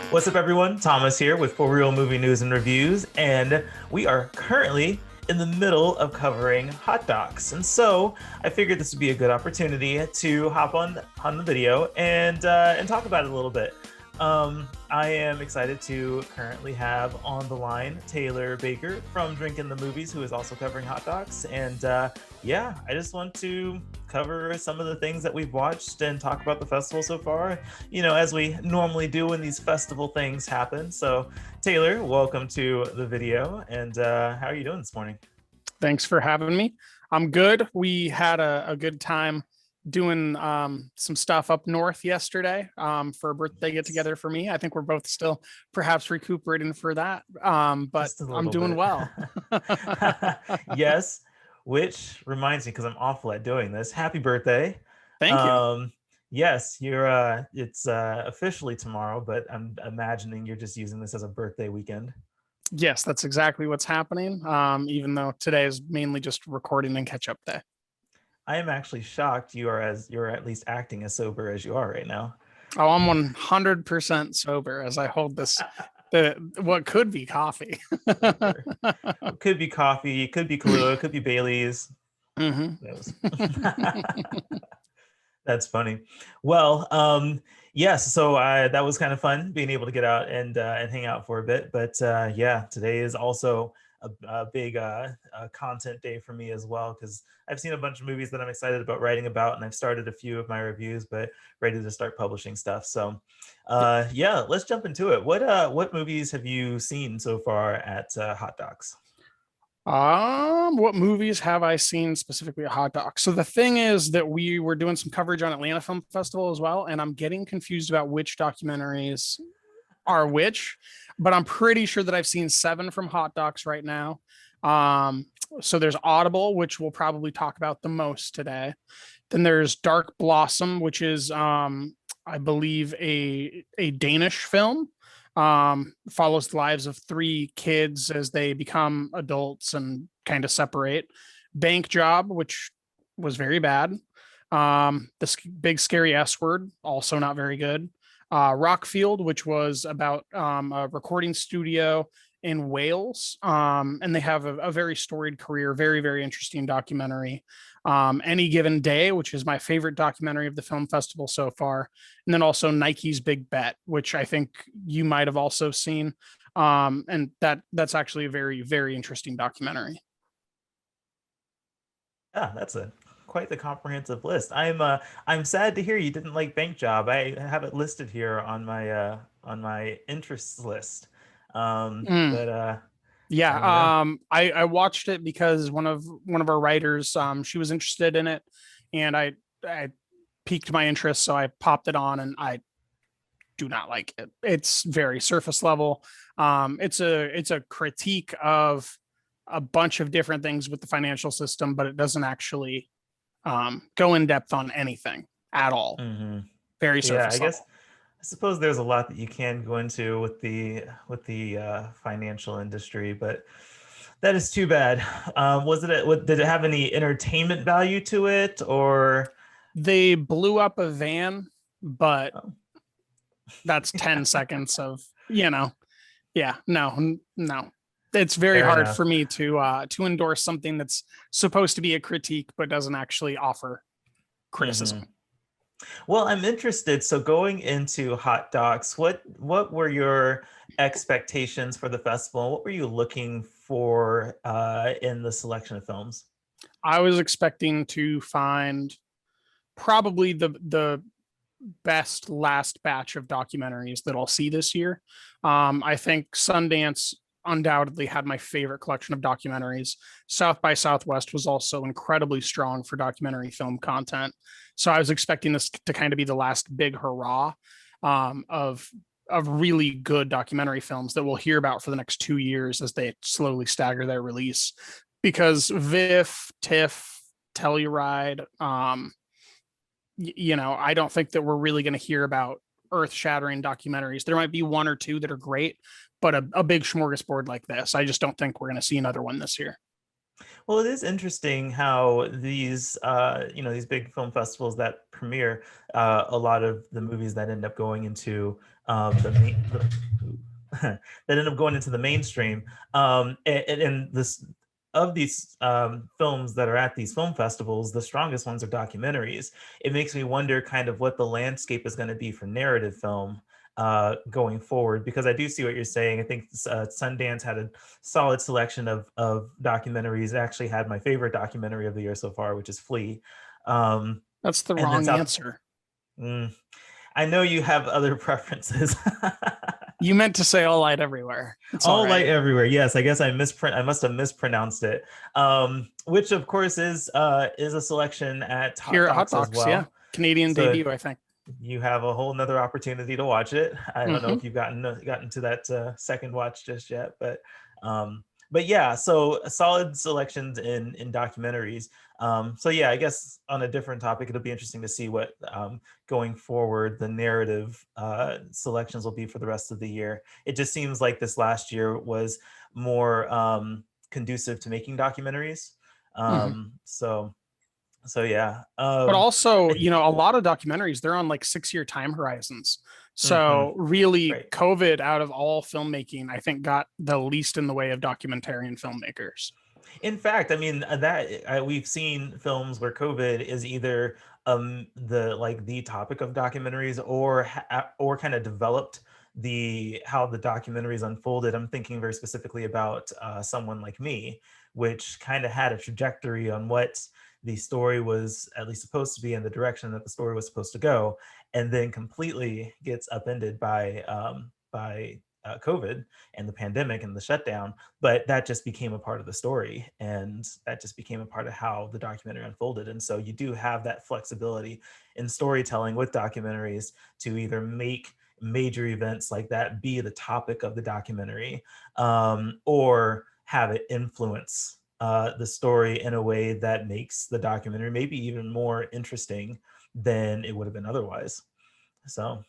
What's up, everyone? Thomas here with ForReel Movie News and Reviews, and we are currently in the middle of covering hot docs. And so I figured this would be a good opportunity to hop on the video and talk about it a little bit. I am excited to currently have on the line Taylor Baker from Drinking the Movies, who is also covering hot docs. And yeah, I just want to cover some of the things that we've watched and talk about the festival so far, as we normally do when these festival things happen. So Taylor, welcome to the video. And how are you doing this morning? Thanks for having me. I'm good. We had a good time doing some stuff up north yesterday for a birthday get together for me. I think we're both still perhaps recuperating for that, but I'm doing well. Yes, which reminds me, because I'm awful at doing this, happy birthday. Thank you. Yes, it's officially tomorrow, but I'm imagining you're just using this as a birthday weekend. Yes, that's exactly what's happening, even though today is mainly just recording and catch up day. I am actually shocked you're at least acting as sober as you are right now. Oh, I'm 100% sober as I hold this what could be coffee. It could be coffee, it could be Kahlua, it could be Bailey's. Mm-hmm. That's funny. Well, yes, so that was kind of fun being able to get out and hang out for a bit. But yeah, today is also a big content day for me as well, because I've seen a bunch of movies that I'm excited about writing about, and I've started a few of my reviews, but ready to start publishing stuff. So yeah, let's jump into it. What movies have you seen so far at Hot Docs? What movies have I seen specifically at Hot Docs? So the thing is that we were doing some coverage on Atlanta Film Festival as well, and I'm getting confused about which documentaries are which, but I'm pretty sure that I've seen 7 from Hot Docs right now. So there's Audible, which we'll probably talk about the most today. Then there's Dark Blossom, which is I believe a Danish film. Follows the lives of 3 kids as they become adults and kind of separate. Bank Job, which was very bad. The Big Scary S Word, also not very good. Rockfield, which was about a recording studio in Wales, and they have a very storied career, very, very interesting documentary. Any Given Day, which is my favorite documentary of the film festival so far. And then also Nike's Big Bet, which I think you might have also seen. And that's actually a very, very interesting documentary. Yeah, that's quite the comprehensive list. I'm sad to hear you didn't like Bank Job. I have it listed here on my interests list. But Yeah, I watched it because one of our writers, she was interested in it, and I piqued my interest, so I popped it on, and I do not like it. It's very surface level. It's a critique of a bunch of different things with the financial system, but it doesn't actually go in depth on anything at all. mm-hmm. Very Yeah, surface level. I suppose there's a lot that you can go into with the financial industry, but that is too bad. Did it have any entertainment value to it, or They blew up a van, but oh. that's 10 seconds of, yeah, no. It's very Fair hard enough. for me to endorse something that's supposed to be a critique but doesn't actually offer criticism. Mm-hmm. Well, I'm interested. So going into Hot Docs, what were your expectations for the festival? What were you looking for in the selection of films? I was expecting to find probably the best last batch of documentaries that I'll see this year. I think Sundance undoubtedly had my favorite collection of documentaries. South by Southwest was also incredibly strong for documentary film content. So I was expecting this to kind of be the last big hurrah of really good documentary films that we'll hear about for the next 2 years as they slowly stagger their release. Because VIFF, TIFF, Telluride, I don't think that we're really going to hear about earth-shattering documentaries. There might be 1 or 2 that are great, but a big smorgasbord like this, I just don't think we're going to see another one this year. Well, it is interesting how these, these big film festivals that premiere a lot of the movies that end up going into that end up going into the mainstream. And this of these films that are at these film festivals, the strongest ones are documentaries. It makes me wonder kind of what the landscape is going to be for narrative film going forward, because I do see what you're saying. I think Sundance had a solid selection of documentaries. It actually had my favorite documentary of the year so far, which is Flea. Um, That's the and then wrong South. answer. Mm, I know you have other preferences. You meant to say All Light Everywhere. It's all All Light right. Everywhere. Yes, I guess I must have mispronounced it. Which of course is a selection at Hot Here at Hot Docs as Docs, yeah. well. Canadian So debut, I think. you have a whole nother opportunity to watch it. I don't know Hmm. if you've gotten to that second watch just yet, um, but yeah. So solid selections in documentaries. So yeah, I guess on a different topic, it'll be interesting to see what going forward the narrative selections will be for the rest of the year. It just seems like this last year was more conducive to making documentaries. Hmm. So yeah. But also, a lot of documentaries, they're on like 6-year time horizons. Mhm, So really, right. COVID out of all filmmaking, I think got the least in the way of documentarian filmmakers. In fact, I mean we've seen films where COVID is either the topic of documentaries, or kind of developed the how the documentaries unfolded. I'm thinking very specifically about Someone Like Me, which kind of had a trajectory on what the story was at least supposed to be and the direction that the story was supposed to go, and then completely gets upended by COVID and the pandemic and the shutdown. But that just became a part of the story, and that just became a part of how the documentary unfolded. And so you do have that flexibility in storytelling with documentaries to either make major events like that be the topic of the documentary, or have it influence the story in a way that makes the documentary maybe even more interesting than it would have been otherwise. So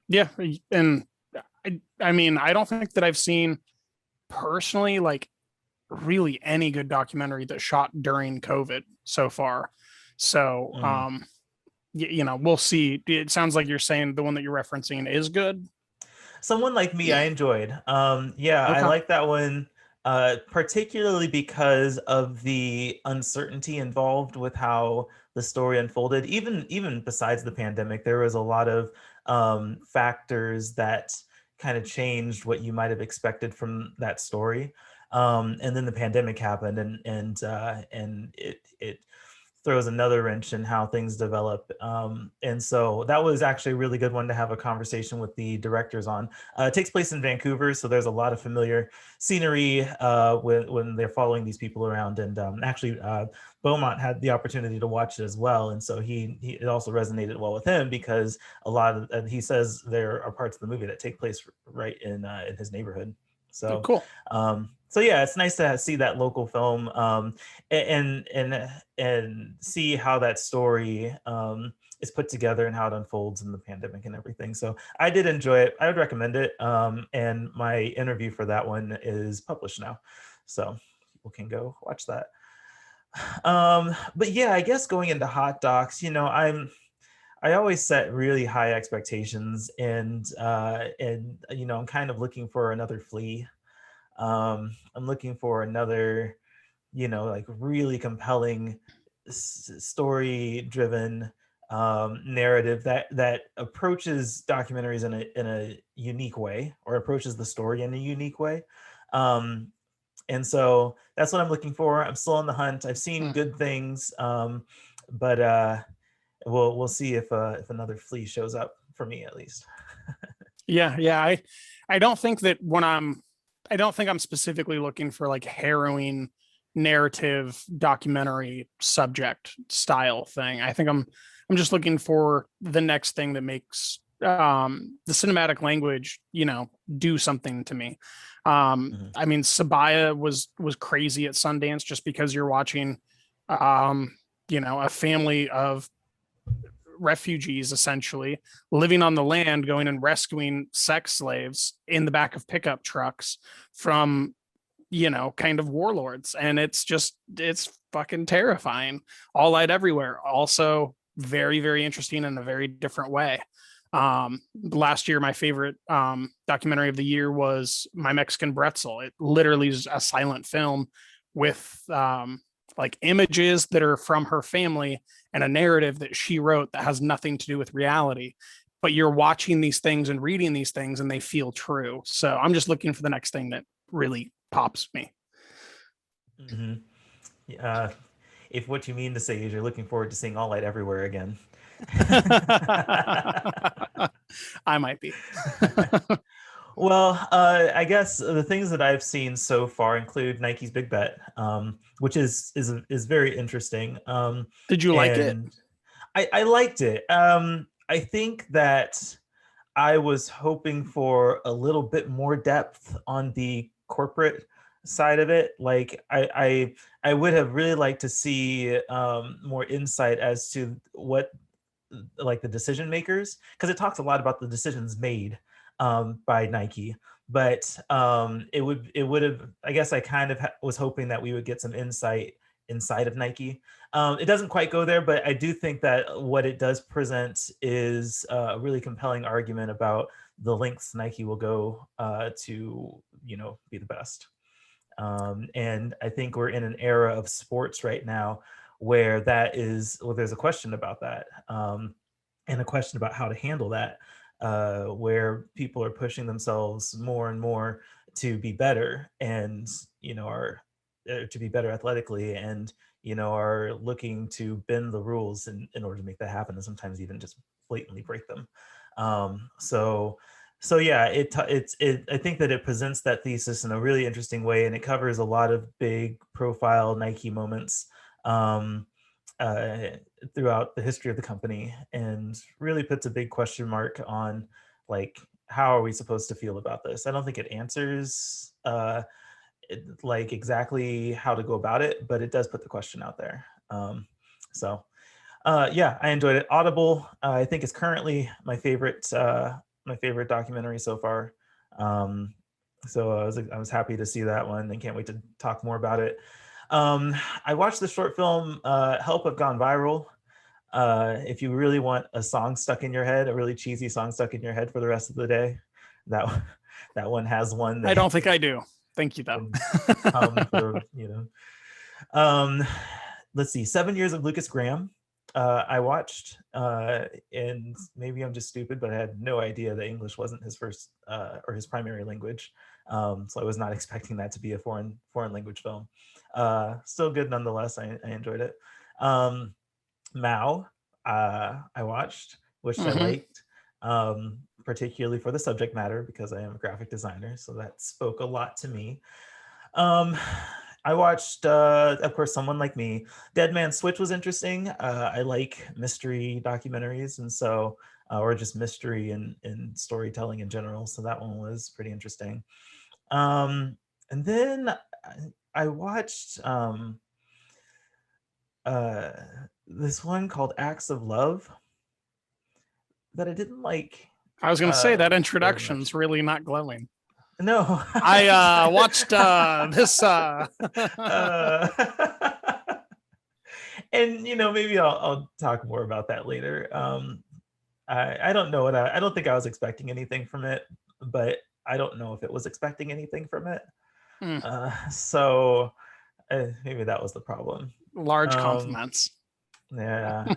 Yeah. And I mean, I don't think that I've seen personally like really any good documentary that shot during COVID so far. So, mm. we'll see. It sounds like you're saying the one that you're referencing is good. Someone Like Me, I enjoyed. Yeah, I Okay. like that one, particularly because of the uncertainty involved with how the story unfolded. Even besides the pandemic, there was a lot of factors that kind of changed what you might have expected from that story. And then the pandemic happened, and it throws another wrench in how things develop. And so that was actually a really good one to have a conversation with the directors on. It takes place in Vancouver, so there's a lot of familiar scenery when they're following these people around. And actually, Beaumont had the opportunity to watch it as well, and so he it also resonated well with him, because a lot of he says there are parts of the movie that take place right in his neighborhood. So Cool. so yeah, it's nice to see that local film, and see how that story is put together and how it unfolds in the pandemic and everything. So I did enjoy it. I would recommend it. And my interview for that one is published now, so people can go watch that. But yeah, I guess going into Hot Docs, I always set really high expectations, and I'm kind of looking for another Flea. I'm looking for another, like really compelling story driven narrative that approaches documentaries in a unique way, or approaches the story in a unique way. Um, and so that's what I'm looking for. I'm still on the hunt. I've seen Hmm. good things, but we'll see if another Flea shows up for me at least. Yeah, yeah. I don't think that I don't think I'm specifically looking for like harrowing narrative documentary subject style thing. I think I'm just looking for the next thing that makes the cinematic language, do something to me. Mhm. I mean, Sabaya was crazy at Sundance just because you're watching um, a family of refugees essentially living on the land, going and rescuing sex slaves in the back of pickup trucks from kind of warlords. And it's fucking terrifying. All Light Everywhere, also very, very interesting in a very different way. Last year, my favorite documentary of the year was My Mexican Bretzel. It literally is a silent film with like images that are from her family and a narrative that she wrote that has nothing to do with reality. But you're watching these things and reading these things and they feel true. So I'm just looking for the next thing that really pops me. Mm-hmm. If what you mean to say is you're looking forward to seeing All Light Everywhere again. I might be. Well, I guess the things that I've seen so far include Nike's Big Bet, which is very interesting. Did you like it? And I liked it. I think that I was hoping for a little bit more depth on the corporate side of it. Like I would have really liked to see more insight as to what like the decision makers, because it talks a lot about the decisions made by Nike. But it would have, I guess I kind of was hoping that we would get some insight inside of Nike. It doesn't quite go there, but I do think that what it does present is a really compelling argument about the lengths Nike will go to, be the best. And I think we're in an era of sports right now where there's a question about that, and a question about how to handle that, where people are pushing themselves more and more to be better, and are to be better athletically, and are looking to bend the rules in order to make that happen, and sometimes even just blatantly break them. So yeah, I think that it presents that thesis in a really interesting way, and it covers a lot of big profile Nike moments throughout the history of the company, and really puts a big question mark on like, how are we supposed to feel about this? I don't think it answers like exactly how to go about it, but it does put the question out there. So yeah, I enjoyed it. Audible, I think, is currently my favorite documentary so far. So I was happy to see that one and can't wait to talk more about it. I watched the short film Help Have Gone Viral. If you really want a song stuck in your head, a really cheesy song stuck in your head for the rest of the day, that one has one. I don't think I do. Thank you, though. For, let's see, 7 Years of Lucas Graham. I watched, and maybe I'm just stupid, but I had no idea that English wasn't his first or his primary language. So I was not expecting that to be a foreign language film. Still good nonetheless. I enjoyed it. Mao, I watched, which I liked, particularly for the subject matter, because I am a graphic designer, so that spoke a lot to me. I watched, of course, Someone Like Me. Dead Man Switch was interesting. I like mystery documentaries, and so, or just mystery and storytelling in general. So that one was pretty interesting. And then I watched this one called Acts of Love that I didn't like. I was going to say that introduction's really not glowing. No, I watched this. And maybe I'll talk more about that later. I don't know I don't think I was expecting anything from it, but I don't know if it was expecting anything from it. So maybe that was the problem. Large compliments. Yeah,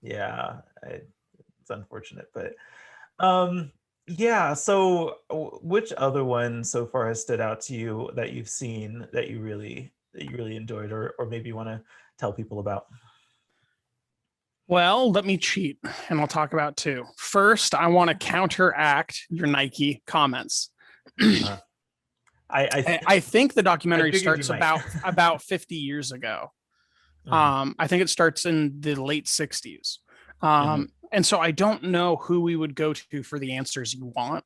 yeah, it's unfortunate, but yeah. So which other one so far has stood out to you that you've seen that you really enjoyed, or maybe you want to tell people about? Well, let me cheat and I'll talk about two. First, I want to counteract your Nike comments. I think the documentary starts about 50 years ago. I think it starts in the late 60s. And so I don't know who we would go to for the answers you want,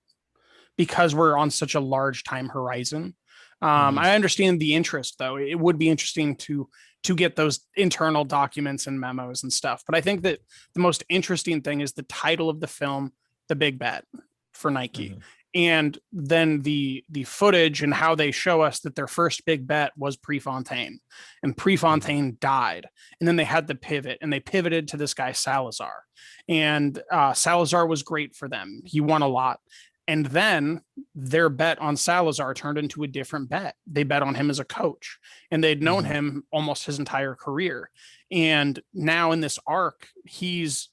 because we're on such a large time horizon. I understand the interest, though. It would be interesting to get those internal documents and memos and stuff. But I think that the most interesting thing is the title of the film, The Big Bet for Nike. And then the footage and how they show us that their first big bet was Prefontaine, and Prefontaine died. And then they had to pivot, and they pivoted to this guy Salazar. And Salazar was great for them. He won a lot. And then their bet on Salazar turned into a different bet. They bet on him as a coach, and they'd known him almost his entire career. And now in this arc, he's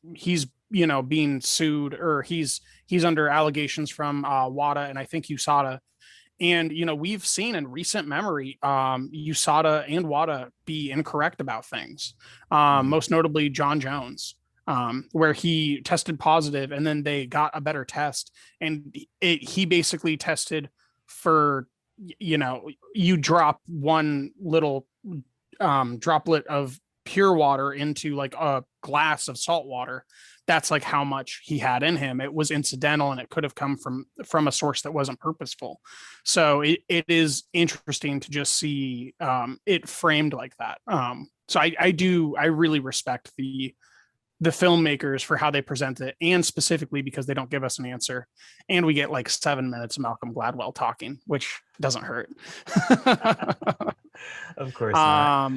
being sued, or he's under allegations from WADA and I think USADA. And we've seen in recent memory USADA and WADA be incorrect about things. Most notably John Jones, where he tested positive, and then they got a better test, and he basically tested for, you drop one little droplet of pure water into like a glass of salt water. That's like how much he had in him. It was incidental, and it could have come from a source that wasn't purposeful. So it is interesting to just see it framed like that. So I really respect the filmmakers for how they present it, and specifically because they don't give us an answer, and we get like 7 minutes of Malcolm Gladwell talking, which doesn't hurt. Of course not.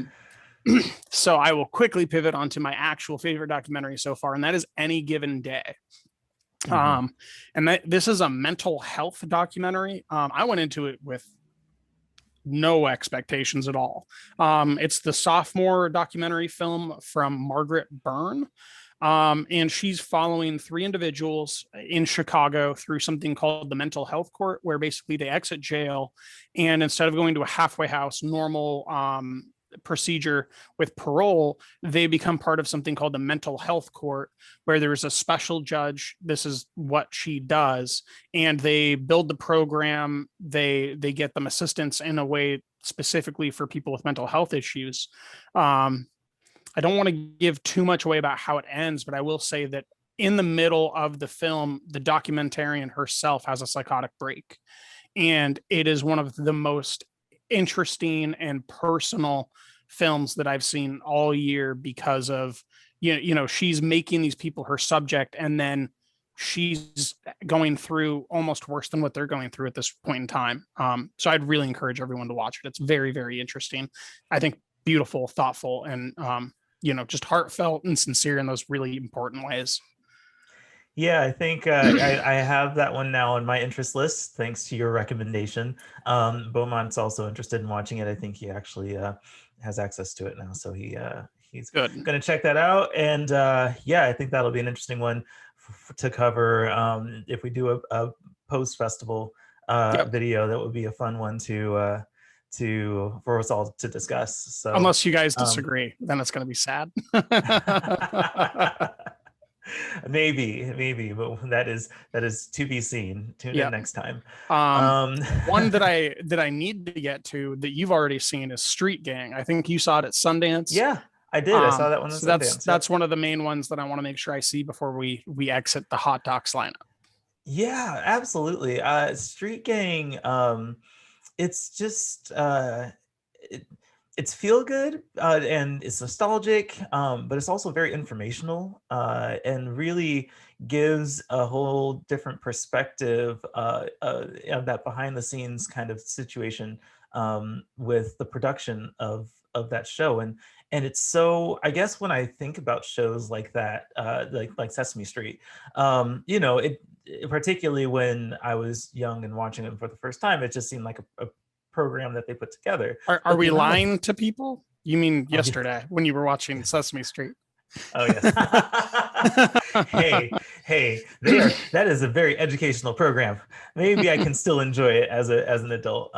So I will quickly pivot onto my actual favorite documentary so far, and that is Any Given Day. And this is a mental health documentary. I went into it with no expectations at all. It's the sophomore documentary film from Margaret Byrne. And she's following 3 individuals in Chicago through something called the mental health court, where basically they exit jail, and instead of going to a halfway house normal procedure with parole, they become part of something called the mental health court, where there's a special judge. This is what she does, and they build the program. They get them assistance in a way specifically for people with mental health issues. I don't want to give too much away about how it ends, but I will say that in the middle of the film, the documentarian herself has a psychotic break, and it is one of the most interesting and personal films that I've seen all year, because of she's making these people her subject, and then she's going through almost worse than what they're going through at this point in time. So I'd really encourage everyone to watch it. It's very, very interesting. I think beautiful, thoughtful, and just heartfelt and sincere in those really important ways. Yeah, I think I have that one now on my interest list, thanks to your recommendation. Beaumont's also interested in watching it. I think he actually has access to it now, so he's going to check that out. And I think that'll be an interesting one to cover if we do a post-festival video. That would be a fun one for us all to discuss. So unless you guys disagree, then it's going to be sad. maybe, but that is to be seen. Tune in next time. One that I need to get to that you've already seen is Street Gang. I think you saw it at Sundance. Yeah, I did. I saw that one. So that's one of the main ones that I want to make sure I see before we exit the Hot Docs lineup. Yeah, absolutely. Street Gang. It's just it's feel good and it's nostalgic, but it's also very informational and really gives a whole different perspective of that behind the scenes kind of situation with the production of that show. And it's so, I guess when I think about shows like that, like Sesame Street, particularly when I was young and watching it for the first time, it just seemed like a program that they put together. Are we lying to people? You mean yesterday when you were watching Sesame Street? Oh yes. hey, that is a very educational program. Maybe I can still enjoy it as an adult.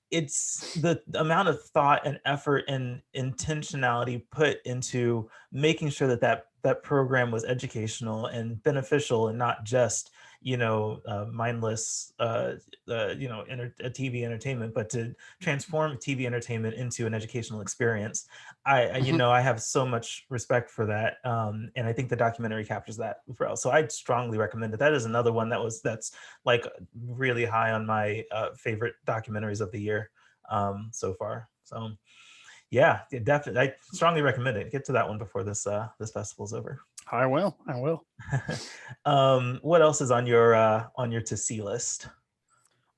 It's the amount of thought and effort and intentionality put into making sure that program was educational and beneficial, and not just mindless TV entertainment, but to transform TV entertainment into an educational experience. I have so much respect for that, and I think the documentary captures that well. So I'd strongly recommend it. That is another one that's like really high on my favorite documentaries of the year so far. So yeah, definitely, I strongly recommend it. Get to that one before this festival's over. I will. What else is on your to see list?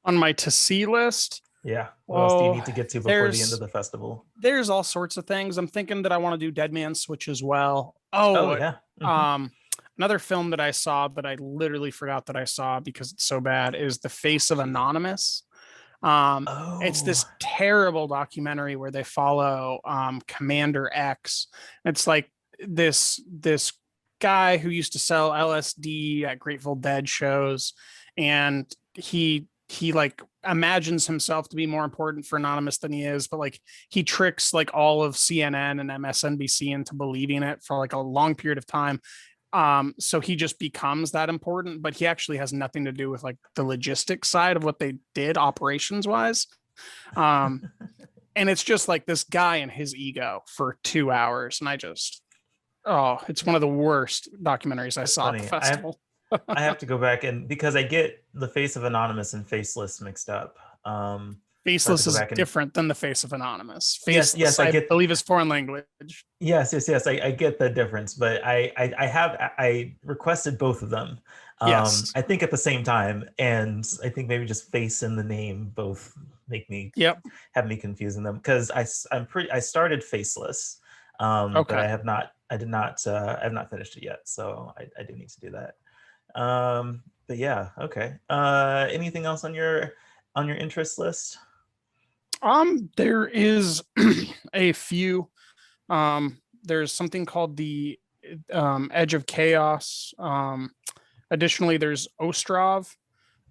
On my to see list, Yeah. What else do you oh, need to get to before the end of there's the festival? there's all sorts of things. I'm thinking that I want to do Dead Man Switch as well. Oh Oh, yeah. um, another film that I saw that I literally forgot that I saw because it's so bad is The Face of Anonymous. Um, it's Oh. this terrible documentary where they follow Commander X. It's like this guy who used to sell LSD at Grateful Dead shows, and he like imagines himself to be more important for Anonymous than he is, but like he tricks like all of CNN and MSNBC into believing it for like a long period of time. So he just becomes that important, but he actually has nothing to do with like the logistics side of what they did operations wise. Um, and it's just like this guy and his ego for 2 hours. And it's one of the worst documentaries I That's saw at the funny. festival. I have to go back and because I get the Face of Anonymous and Faceless mixed up. So I have to Faceless go is back and different than the face of Anonymous. yes, Faceless, I I get believe, is foreign language. yes, I get the difference, but I requested both of them. Yes. I think at the same time, and I think maybe just face in the name both make me Yep. have me confusing them because I started Faceless, but Okay. I have not finished it yet, so I do need to do that. But yeah, okay. Anything else on your interest list? There is a few. There's something called the Edge of Chaos. Additionally, there's Ostrov.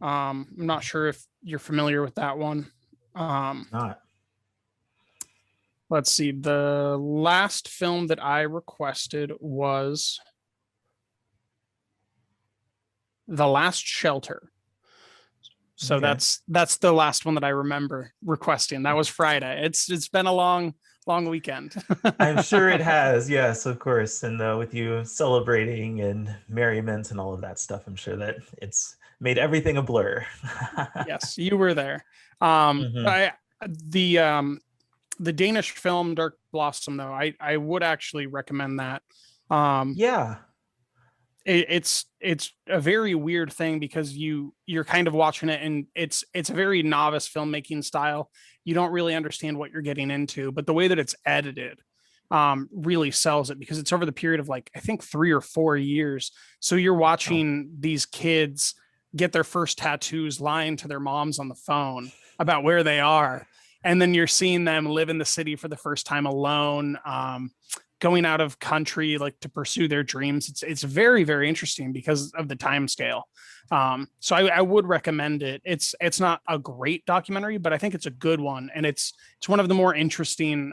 I'm not sure if you're familiar with that one. Um, Not. let's see. The last film that I requested was The Last Shelter. So Okay. that's the last one that I remember requesting. That was Friday. It's been a long weekend. I'm sure it has. Yes, of course. And with you celebrating and merriment and all of that stuff, I'm sure that it's made everything a blur. Yes, you were there. Hmm. I the Danish film Dark Blossom though, I would actually recommend that. Um, Yeah. it's a very weird thing because you're kind of watching it and it's a very novice filmmaking style. You don't really understand what you're getting into, but the way that it's edited really sells it because it's over the period of like I think 3 or 4 years. So you're Oh. watching these kids get their first tattoos lying to their moms on the phone about where they are, and then you're seeing them live in the city for the first time alone, going out of country like to pursue their dreams. It's very very interesting because of the time scale. So I would recommend it. It's not a great documentary, but I think it's a good one, and it's one of the more interesting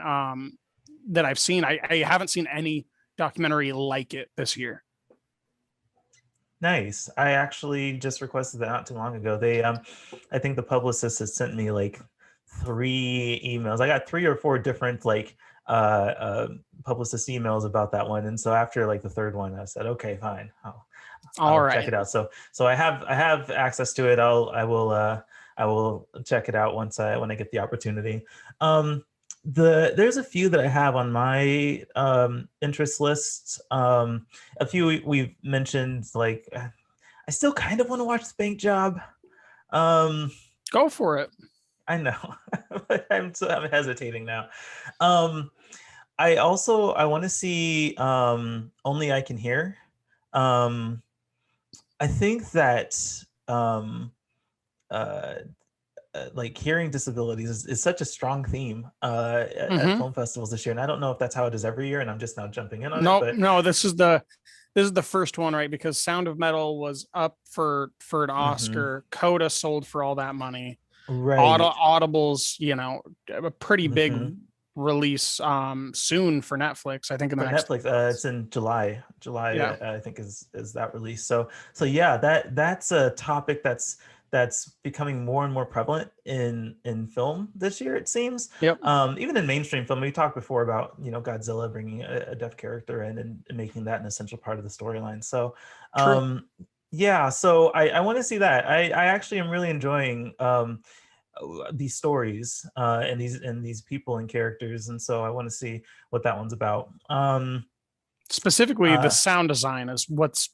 that I've seen. I haven't seen any documentary like it this year. Nice. I actually just requested that not too long ago. I think the publicist has sent me like 3 emails. I got 3 or 4 different like uh, publicist emails about that one, and so after like the third one, I said, okay, fine, All I'll check right. it out. So I have access to it. I will check it out when I get the opportunity. There's a few that I have on my interest list. A few we've mentioned, like I still kind of want to watch the Bank Job. Um, Go for it. I know, but I'm hesitating now. Um, I want to see Only I Can Hear. Um, I think that um, uh, like hearing disabilities is such a strong theme at Mm-hmm. film festivals this year, and I don't know if that's how it is every year, and I'm just now jumping in on it. No, But no, this is the first one, right? Because Sound of Metal was up for an mhm, Oscar. Coda sold for all that money. right, Audible's, a pretty big hmm release soon for Netflix. I think in the for next Netflix, it's in July. July, yeah. I think is that release. So yeah, that's a topic that's becoming more and more prevalent in film this year. It seems, Yep. even in mainstream film. We talked before about Godzilla bringing a deaf character in and making that an essential part of the storyline. So, True. yeah, so I want to see that. I actually am really enjoying these stories and these people and characters, and so I want to see what that one's about. Specifically, the Uh, sound design is what's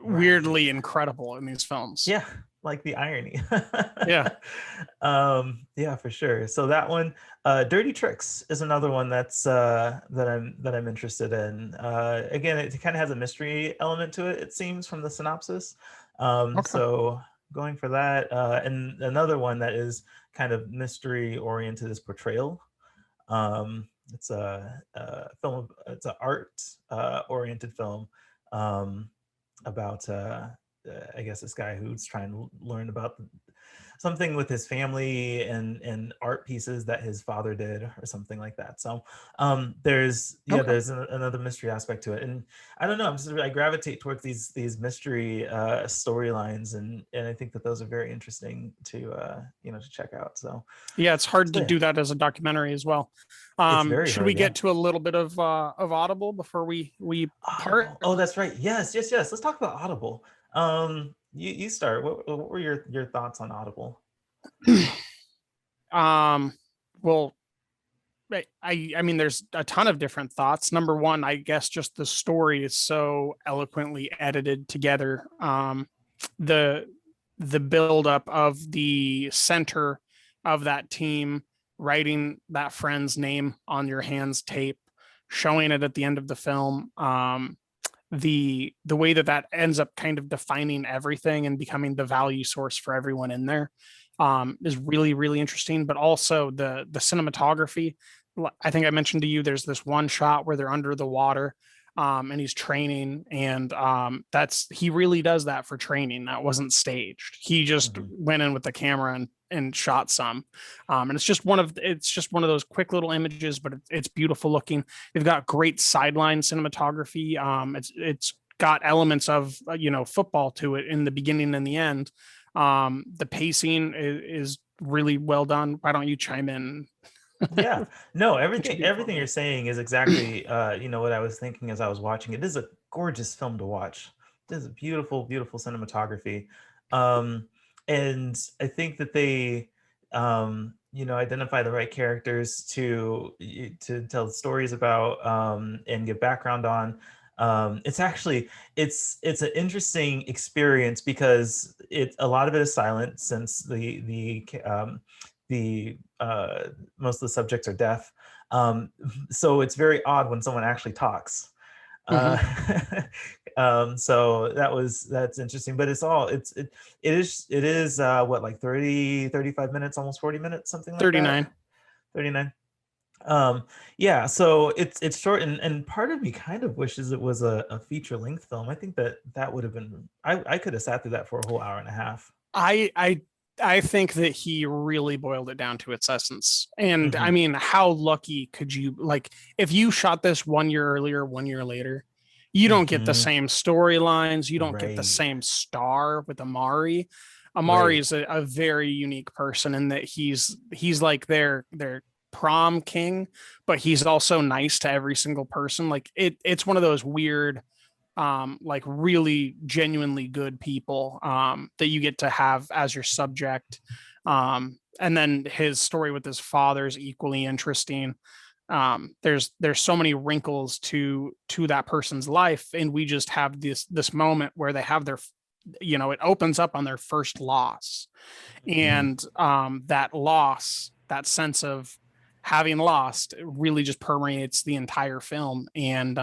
Right. weirdly incredible in these films. Yeah, like the irony. Yeah. Yeah, for sure. So that one, Dirty Tricks is another one that I'm interested in. Again, it kind of has a mystery element to it, it seems, from the synopsis. Okay. So going for that. And another one that is kind of mystery oriented is Portrayal. It's a film, it's an art oriented film, about I guess this guy who's trying to learn about something with his family and art pieces that his father did or something like that. So there's Okay. another mystery aspect to it, and I don't know. I gravitate towards these mystery storylines, and I think that those are very interesting to to check out. Yeah, it's hard So to yeah, do that as a documentary as well. it's very Should we hard. Yeah. get to a little bit of Audible before we part? Audible. Oh, that's right. Yes, yes, yes. Let's talk about Audible. You start. What were your thoughts on Audible? um, well, I mean, there's a ton of different thoughts. Number one, I guess just the story is so eloquently edited together. The the buildup of the center of that team, writing that friend's name on your hands tape, showing it at the end of the film. The way that ends up kind of defining everything and becoming the value source for everyone in there, is really really interesting. But also the cinematography. I think I mentioned to you there's this one shot where they're under the water, and he's training, and that's he really does that for training. That wasn't staged. He just Mhm. went in with the camera and shot some, and it's just one of those quick little images, but it's beautiful looking. They've got great sideline cinematography. It's got elements of football to it in the beginning and the end. The pacing is really well done. Why don't you chime in? Yeah. No, What your everything you're viewpoint saying is exactly what I was thinking as I was watching. It is a gorgeous film to watch. It is a beautiful, beautiful cinematography. Um, and I think that they identify the right characters to tell stories about, and give background on. It's actually it's an interesting experience because a lot of it is silent since the most of the subjects are deaf. Um, so it's very odd when someone actually talks. Uh, Mhm. so that's interesting, but it is what, like 30, 35 minutes, almost 40 minutes, something like that. 39. 39. Yeah, so it's short, and part of me kind of wishes it was a feature length film. I think that would have been, I could have sat through that for a whole hour and a half. I I I think that he really boiled it down to its essence. And I Hmm. mean, how lucky could you, like, if you shot this 1 year earlier, 1 year later, you don't get the Hmm. same storylines, you don't get the Right. same star with Amari. Amari Right. is a very unique person in that he's like their prom king, but he's also nice to every single person. Like it's one of those weird, like really genuinely good people, that you get to have as your subject. And then his story with his father is equally interesting. There's so many wrinkles to that person's life, and we just have this moment where they have their, it opens up on their first loss, Mhm. and that loss, that sense of having lost, really just permeates the entire film. And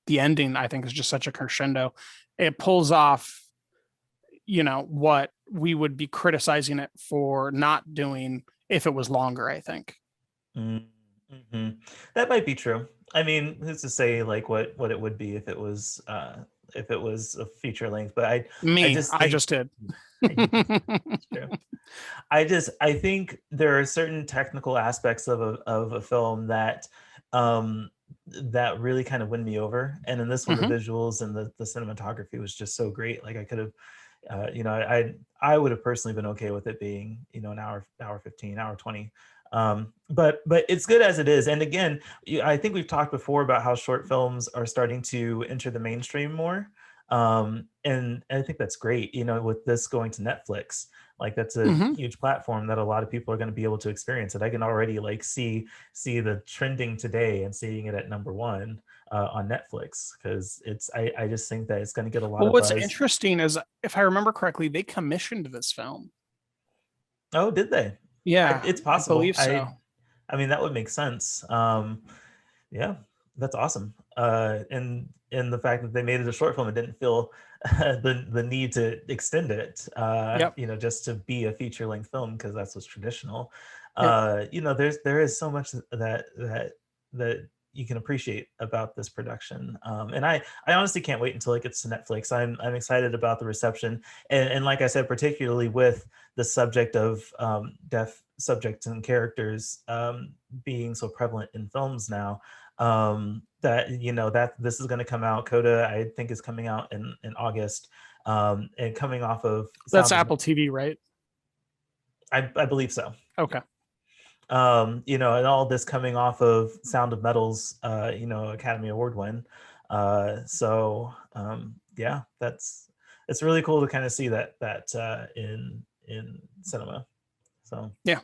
the ending, I think, is just such a crescendo. It pulls off, what we would be criticizing it for not doing if it was longer, I think. Mm-hmm. That might be true. I mean, who's to say like what it would be if it was a feature length? But I Me, just I think just did. it's true. I think there are certain technical aspects of a film um that really kind of win me over. And in this one, the Mhm. visuals and the cinematography was just so great. Like I could have, I would have personally been okay with it being, an hour 15, hour 20. But it's good as it is. And again, I think we've talked before about how short films are starting to enter the mainstream more. And I think that's great, with this going to Netflix. Like that's a Mhm. huge platform that a lot of people are going to be able to experience it. I can already like see the trending today and seeing it at number one. on Netflix, because I just think that it's going to get a lot Well, of what's buzz. interesting is, if I remember correctly, they commissioned this film. Oh, did they? Yeah, It's I possible. believe so. I mean, that would make sense. Yeah, that's awesome. And the fact that they made it a short film, it didn't feel the need to extend it. Yep. Just to be a feature length film, because that's what's traditional. Yep. There is so much that you can appreciate about this production. And I honestly can't wait until it gets to Netflix. I'm excited about the reception, and like I said, particularly with the subject of deaf subjects and characters being so prevalent in films now, that that this is going to come out. Coda, I think, is coming out in August, and coming off of That's Sound Apple TV, right? I believe so. Okay. And all this coming off of Sound of Metal's Academy Award win. Yeah, it's really cool to kind of see that in cinema. So yeah.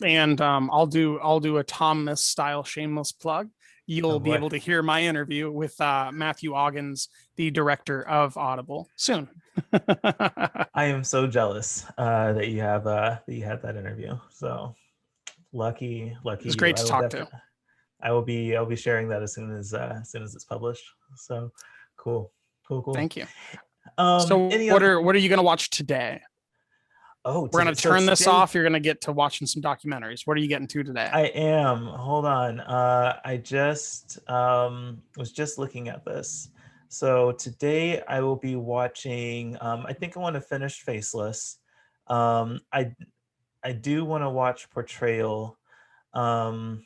And I'll do a Thomas style shameless plug. You'll be able to hear my interview with Matthew Oggins, the director of Audible, soon. I am so jealous that you had that interview. So lucky It's great to talk to. I will be sharing that as soon as it's published. So cool. Thank you. So what are you going to watch today? Oh, we're going to turn this off. You're going to get to watching some documentaries. What are you getting to today? I am. Hold on. I just was just looking at this. So today I will be watching. I think I want to finish Faceless. I do want to watch Portrayal, and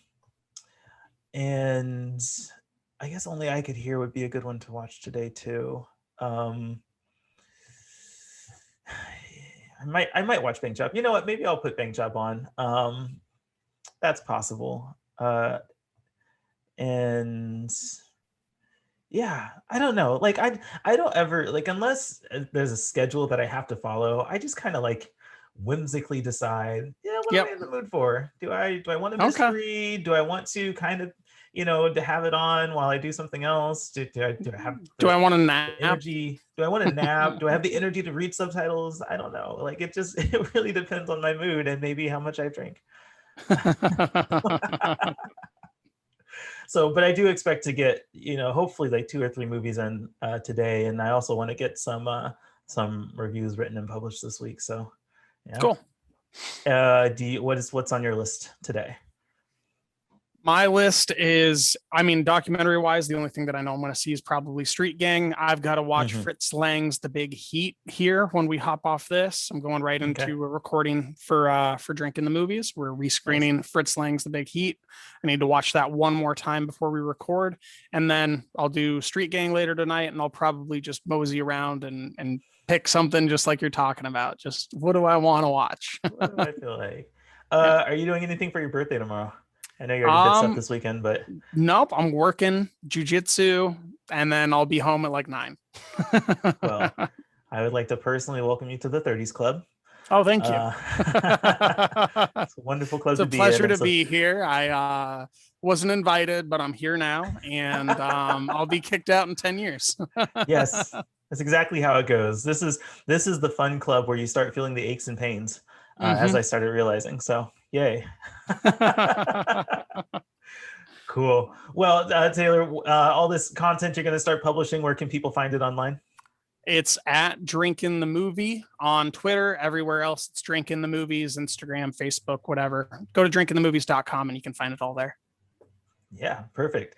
I guess Only I Could Hear would be a good one to watch today too. I might watch Bang Job. You know what? Maybe I'll put Bang Job on. That's possible. And yeah, I don't know. Like I don't ever, like, unless there's a schedule that I have to follow, I just kind of like whimsically decide, what am I in the mood for? Do I want a mystery? Do I want to kind of, to have it on while I do something else? Do I want to nap? Energy? Do I want to nap? Do I have the energy to read subtitles? I don't know. Like it really depends on my mood and maybe how much I drink. So, but I do expect to get, hopefully like 2 or 3 movies in today, and I also want to get some reviews written and published this week. So, yeah. Cool. What's on your list today? My list is, documentary wise, the only thing that I know I'm going to see is probably Street Gang. I've got to watch Fritz Lang's The Big Heat here when we hop off this. I'm going right into a recording for Drinking the Movies. We're rescreening Fritz Lang's The Big Heat. I need to watch that one more time before we record. And then I'll do Street Gang later tonight, and I'll probably just mosey around and pick something just like you're talking about. Just what do I want to watch? What do I feel like? Are you doing anything for your birthday tomorrow? I know you already did stuff this weekend, but nope, I'm working jujitsu, and then I'll be home at like 9. Well, I would like to personally welcome you to the 30s Club. Oh, thank you. It's a wonderful club to be in. It's a pleasure to be here. I wasn't invited, but I'm here now, and I'll be kicked out in 10 years. Yes, that's exactly how it goes. This is the fun club where you start feeling the aches and pains, as I started realizing. So, yay. Cool. Well, Taylor, all this content you're going to start publishing, where can people find it online? It's at Drinking the Movie on Twitter. Everywhere else, it's Drinking the Movies, Instagram, Facebook, whatever. Go to drinkingthemovies.com and you can find it all there. Yeah, perfect.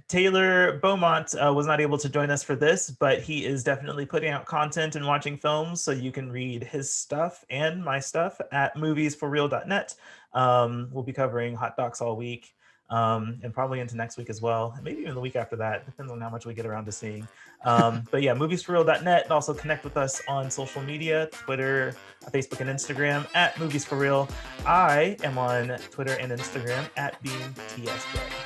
Taylor Beaumont was not able to join us for this, but he is definitely putting out content and watching films, so you can read his stuff and my stuff at moviesforreal.net. We'll be covering Hot Docs all week, and probably into next week as well, and maybe even the week after that. Depends on how much we get around to seeing. But yeah, moviesforreal.net, and also connect with us on social media, Twitter, Facebook, and Instagram at moviesforreal. I am on Twitter and Instagram at BeamTSJ.